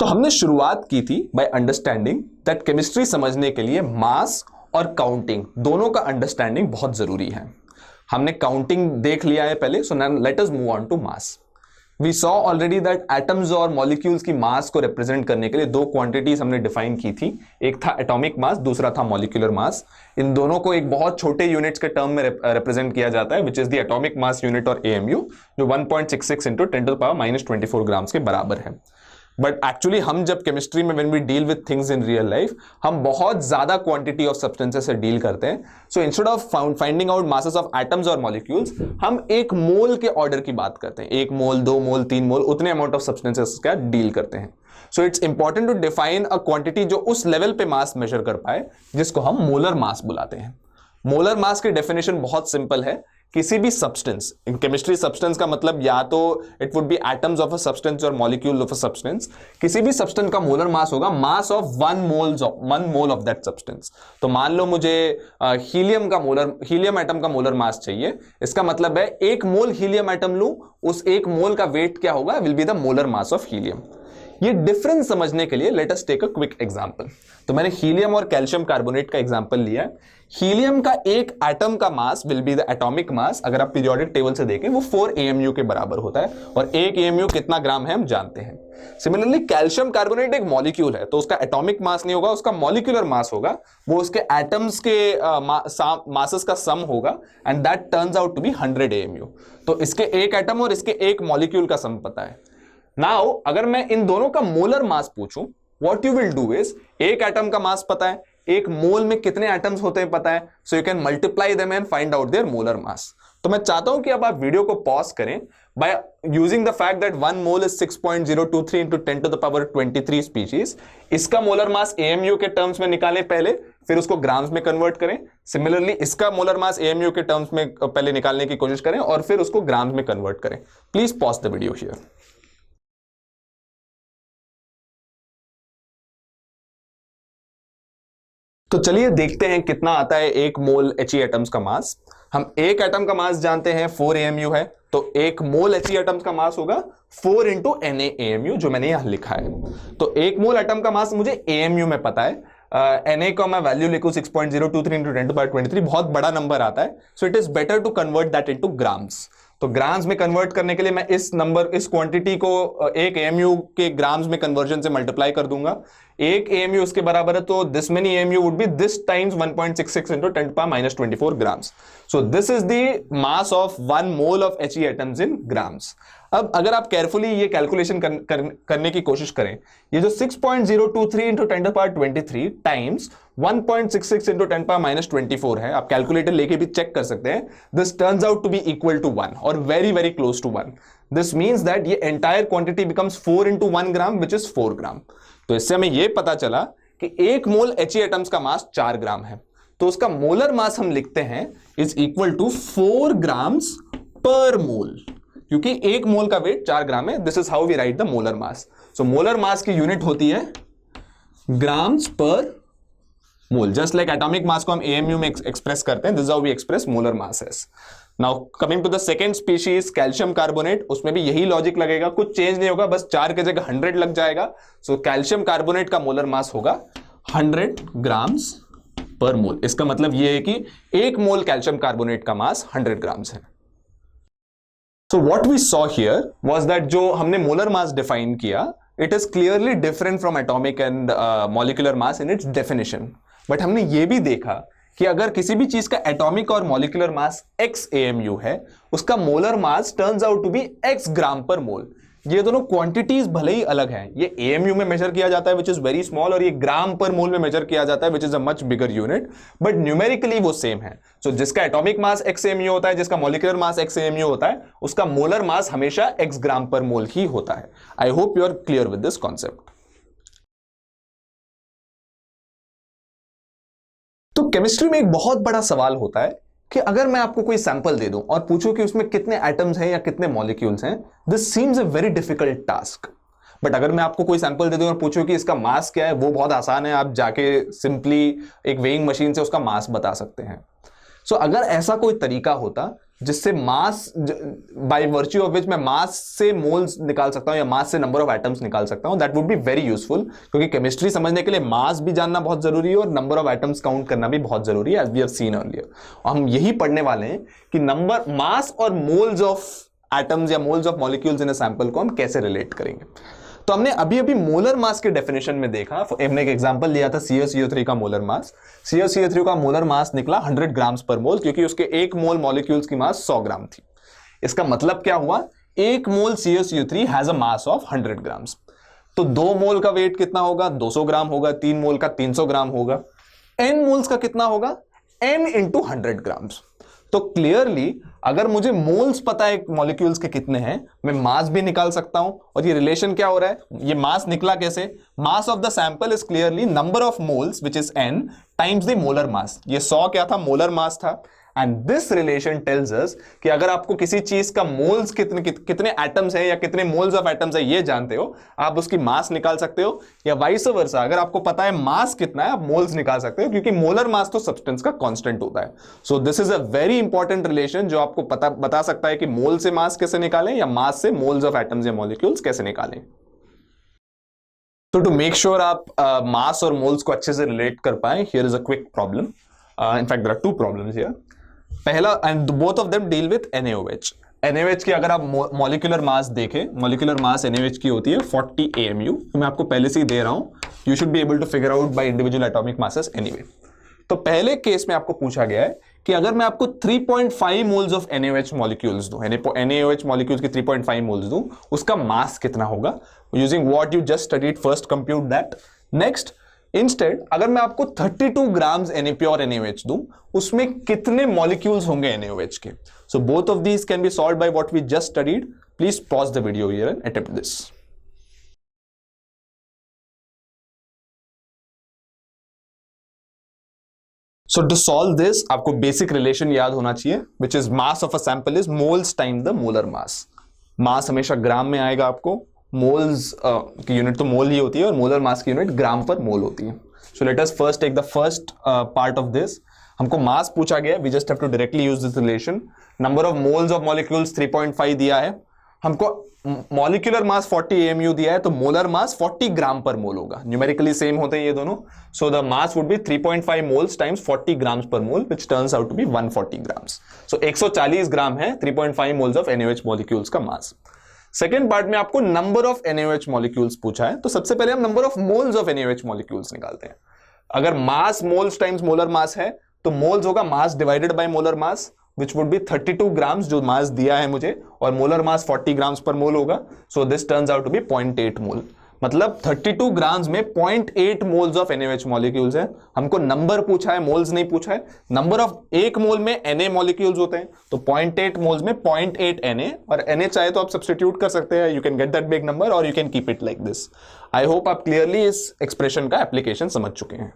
तो हमने शुरुआत की थी बाय अंडरस्टैंडिंग दैट केमिस्ट्री समझने के लिए मास और काउंटिंग दोनों का अंडरस्टैंडिंग बहुत जरूरी है। हमने काउंटिंग देख लिया है पहले, so now let us move on to mass. We saw already that atoms और मॉलिक्यूल्स की मास को रिप्रेजेंट करने के लिए दो क्वांटिटीज हमने डिफाइन की थी, एक था एटॉमिक मास, दूसरा था मॉलिक्यूलर मास। इन दोनों को एक बहुत छोटे यूनिट्स के टर्म में रिप्रेजेंट किया जाता है, which is the atomic mass unit और एएमयू, जो 1.66 इंटू 10⁻⁻24 ग्राम्स के बराबर है। बट एक्चुअली हम जब केमिस्ट्री में when we deal with things in real life, हम बहुत ज्यादा क्वांटिटी ऑफ सब्सटेंसेस से डील करते हैं। So instead of finding out masses of atoms और मॉलिक्यूल्स, हम एक मोल के ऑर्डर की बात करते हैं, 1 मोल 2 मोल 3 मोल, उतने अमाउंट ऑफ सब्सटेंसेस का डील करते हैं। So it's important to define a quantity जो उस लेवल पे मास मेजर कर पाए, जिसको हम मोलर मास बुलाते हैं। मोलर मास की डेफिनेशन बहुत सिंपल है। किसी भी सब्सटेंस, इन केमिस्ट्री सब्सटेंस का मतलब या तो it would be atoms of a substance और मॉलिक्यूल ऑफ अ सब्सटेंस, किसी भी सब्सटेंस का मोलर मास होगा mass of 1 mole of that substance. तो मान लो मुझे हीलियम एटम का मोलर मास चाहिए, इसका मतलब है 1 मोल हीलियम एटम लूं, उस 1 मोल का वेट क्या होगा, will be the molar mass of helium. ये डिफरेंस समझने के लिए let us take a quick example. तो मैंने हीलियम और कैल्शियम कार्बोनेट का एग्जांपल लिया है। हीलियम का एक एटम का mass will be the atomic mass, अगर आप पीरियोडिक टेबल से देखें वो 4 AMU के बराबर होता है, और 1 AMU कितना ग्राम है हम जानते हैं। सिमिलरली कैल्शियम कार्बोनेट एक मॉलिक्यूल है, तो उसका एटॉमिक मास नहीं होगा, उसका मॉलिक्यूलर मास होगा, वो उसके एटम्स के मासेस का सम होगा, and that turns out to be 100 AMU। तो इसके एक एटम और इसके एक मॉलिक्यूल का सम पता है। नाउ अगर मैं इन दोनों का मोलर मास पूछूं, what you will do is, एक एटम का मास पता है, एक मोल में कितने एटम्स होते हैं पता है, so you can multiply them and find out their molar mass. तो मैं चाहता हूं कि अब आप वीडियो को पॉज करें by using the fact that 1 mole is 6.023 into 10⁻23 species. इसका मोलर मास AMU के टर्म्स में निकालें पहले, फिर उसको ग्राम्स में कन्वर्ट करें। सिमिलरली इसका मोलर मास AMU के टर्म्स में पहले निकालने की कोशिश करें और फिर उसको ग्राम्स में कन्वर्ट करें। Please pause the video here. तो चलिए देखते हैं कितना आता है 1 मोल He एटम्स का मास। हम एक एटम का मास जानते हैं 4 AMU है, तो 1 मोल He एटम्स का मास होगा 4 इंटू Na AMU, जो मैंने यहां लिखा है। तो 1 मोल एटम का मास मुझे AMU में पता है, Na का मैं वैल्यू लिखूं 6.023 इंटू 10⁻23, बहुत बड़ा नंबर आता है, so it is better to convert that into grams. तो ग्राम्स में कन्वर्ट करने के लिए मैं इस क्वांटिटी को 1 AMU के ग्राम्स में कन्वर्जन से मल्टीप्लाई कर दूंगा। 1 AMU उसके बराबर है, तो this many AMU would be this times 1.66 into 10⁻⁻24 grams. So this is the mass of 1 mole of He atoms in grams. अब अगर आप केयरफुली ये कैलकुलेशन करने की कोशिश करें, ये जो 6.023 इंटू 10⁻23 टाइम्स 1.66 इंटू 10⁻⁻24 है, आप कैलकुलेटर लेके भी चेक कर सकते हैं, this turns out to be equal to 1 और very very close to 1। This means that ये entire quantity becomes 4 into 1 gram which is 4 gram. तो इससे हमें यह पता चला कि 1 मोल He एटम्स का मास 4 ग्राम है, तो उसका मोलर मास हम लिखते हैं इज इक्वल टू 4 ग्राम्स पर मोल, क्योंकि 1 मोल का वेट 4 ग्राम है। This is how we write the molar mass. So molar mass की यूनिट होती है ग्राम्स पर mole, just like atomic mass को हम AMU में एक्सप्रेस करते हैं, this is how we express molar masses. Now coming to the second species calcium carbonate, उसमें भी यही लॉजिक लगेगा, कुछ चेंज नहीं होगा, बस 4 की जगह 100 लग जाएगा। सो कैल्शियम कार्बोनेट का मोलर मास होगा 100 ग्राम्स पर मोल। इसका मतलब यह है कि 1 मोल कैल्शियम कार्बोनेट का मास 100 ग्राम्स है। So what we saw here was that जो हमने मोलर मास डिफाइन किया, it is clearly different from atomic and molecular mass in its definition. But हमने ये भी देखा कि अगर किसी भी चीज का एटॉमिक और मॉलिक्यूलर मास x AMU है, उसका molar mass turns out to be x gram पर मोल। ये दोनों क्वांटिटीज भले ही अलग हैं, ये AMU में मेजर किया जाता है विच इज वेरी स्मॉल, और ये ग्राम पर मोल में मेजर किया जाता है which is a much bigger unit, but numerically वो सेम है। सो जिसका एटॉमिक मास x AMU होता है, जिसका मॉलिक्यूलर मास x AMU होता है, उसका मोलर मास हमेशा x ग्राम पर मोल ही होता है। I hope you are clear with this concept. तो केमिस्ट्री में एक बहुत बड़ा सवाल होता है कि अगर मैं आपको कोई सैंपल दे दूं और पूछूं कि उसमें कितने एटम्स हैं या कितने मॉलिक्यूल्स हैं, this seems a very difficult task. But अगर मैं आपको कोई सैंपल दे दूं और पूछूं कि इसका मास क्या है, वो बहुत आसान है, आप जाके सिंपली एक वेइंग मशीन से उसका मास बता सकते हैं। सो अगर ऐसा कोई तरीका होता जिससे mass by virtue of which मैं मास से मोल्स निकाल सकता हूं या मास से नंबर ऑफ एटम्स निकाल सकता हूं, that would be very useful, क्योंकि केमिस्ट्री समझने के लिए मास भी जानना बहुत जरूरी है और नंबर ऑफ एटम्स काउंट करना भी बहुत जरूरी है, as we have seen earlier. हम यही पढ़ने वाले हैं कि नंबर मास और मोल्स ऑफ एटम्स या moles of molecules in a sample को हम कैसे रिलेट करेंगे। तो हमने अभी अभी मोलर मास के डेफिनेशन में देखा, हमने एक एग्जांपल लिया था CaCO3 का मोलर मास। CaCO3 का मोलर मास निकला 100 ग्राम्स पर मोल, क्योंकि उसके एक मोल मॉलिक्यूल्स की मास 100 ग्राम थी। इसका मतलब क्या हुआ, एक मोल CaCO3 has a mass of 100 grams. तो 2 मोल का वेट कितना होगा, 200 ग्राम होगा, 3 मोल का 300 ग्राम होगा, n मोल्स का कितना होगा, n इंटू 100 ग्राम्स। तो क्लियरली अगर मुझे मोल्स पता है मॉलिक्यूल्स के कितने हैं, मैं मास भी निकाल सकता हूं। और ये रिलेशन क्या हो रहा है, ये मास निकला कैसे, mass of the sample is clearly number of moles which is n times the molar मास। ये 100 क्या था, मोलर मास था। And this relation tells us कि अगर आपको किसी चीज का मोल्स कितने एटम्स है या कितने मोल्स ऑफ एटम्स है ये जानते हो, आप उसकी मास निकाल सकते हो, या वाइस वर्सा अगर आपको पता है मास कितना है आप मोल्स निकाल सकते हो, क्योंकि मोलर मास तो सब्सटेंस का कांस्टेंट होता है। So this is a very important relation जो आपको बता सकता है कि मोल से मास कैसे निकालें या मास से मोल्स ऑफ एटम्स या मॉलिक्यूल्स कैसे निकालें। तो टू मेक श्योर आप मास और मोल्स को अच्छे से रिलेट कर पाए, here is a quick problem. In fact there are 2 problems here. पहला, and both of them deal with NaOH। NaOH की अगर आप मॉलिक्यूलर मास देखें, मॉलिक्यूलर मास NaOH की होती है 40 AMU। तो मैं आपको पहले से ही दे रहा हूं, you should be able to figure out by individual atomic masses anyway. तो पहले केस में आपको पूछा गया है कि अगर मैं आपको 3.5 मोल्स ऑफ NaOH मॉलिक्यूल्स दूं, NaOH मॉलिक्यूल्स की 3.5 मोल्स दूं, उसका मास कितना होगा, using what you just studied, first compute that. Next, instead अगर मैं आपको 32 ग्राम्स प्योर NaOH दूं, उसमें कितने मॉलिक्यूल्स होंगे NaOH के। So both of these can be solved by what we just studied. Please pause the video here and attempt this. So to solve this आपको basic relation याद होना चाहिए, which is mass of a sample is moles time the molar mass. Mass हमेशा gram में आएगा आपको, moles की unit तो मोल ही होती है और मोलर मास की यूनिट ग्राम पर मोल होती है। So let us first take the first part of this. हमको मास पूछा गया, we just have to directly use this relation. Number of moles of molecules 3.5 दिया है, हमको मॉलिक्यूलर मास 40 AMU दिया है, तो मोलर मास 40 ग्राम पर मोल होगा। न्यूमेरिकली सेम होते हैं ये दोनों। So the mass would be 3.5 moles times 40 grams पर mole, which turns out to be 140 grams. So 140 gram है 3.5 मोल्स ऑफ NaOH मॉलिक्यूल्स का मास। सेकेंड पार्ट में आपको नंबर ऑफ NaOH मॉलिक्यूल्स पूछा है, तो सबसे पहले हम number of moles of NaOH molecules निकालते हैं। अगर मास मोल्स टाइम्स मोलर मास है, तो मोल्स होगा mass divided by molar mass, which would be 32 grams जो मास दिया है मुझे, और मोलर मास 40 ग्राम्स पर मोल होगा। So this turns out to be 0.8 mole. मतलब 32 ग्राम्स में 0.8 मोल्स ऑफ NaOH मॉलिक्यूल्स है। हमको नंबर पूछा है, मोल्स नहीं पूछा है। नंबर ऑफ एक मोल में Na मॉलिक्यूल्स होते हैं, तो 0.8 मोल्स में 0.8 Na, और Na चाहे तो आप सब्स्टिट्यूट कर सकते हैं, you can get that big number और you can keep it like this. I hope आप क्लियरली इस एक्सप्रेशन का एप्लीकेशन समझ चुके हैं।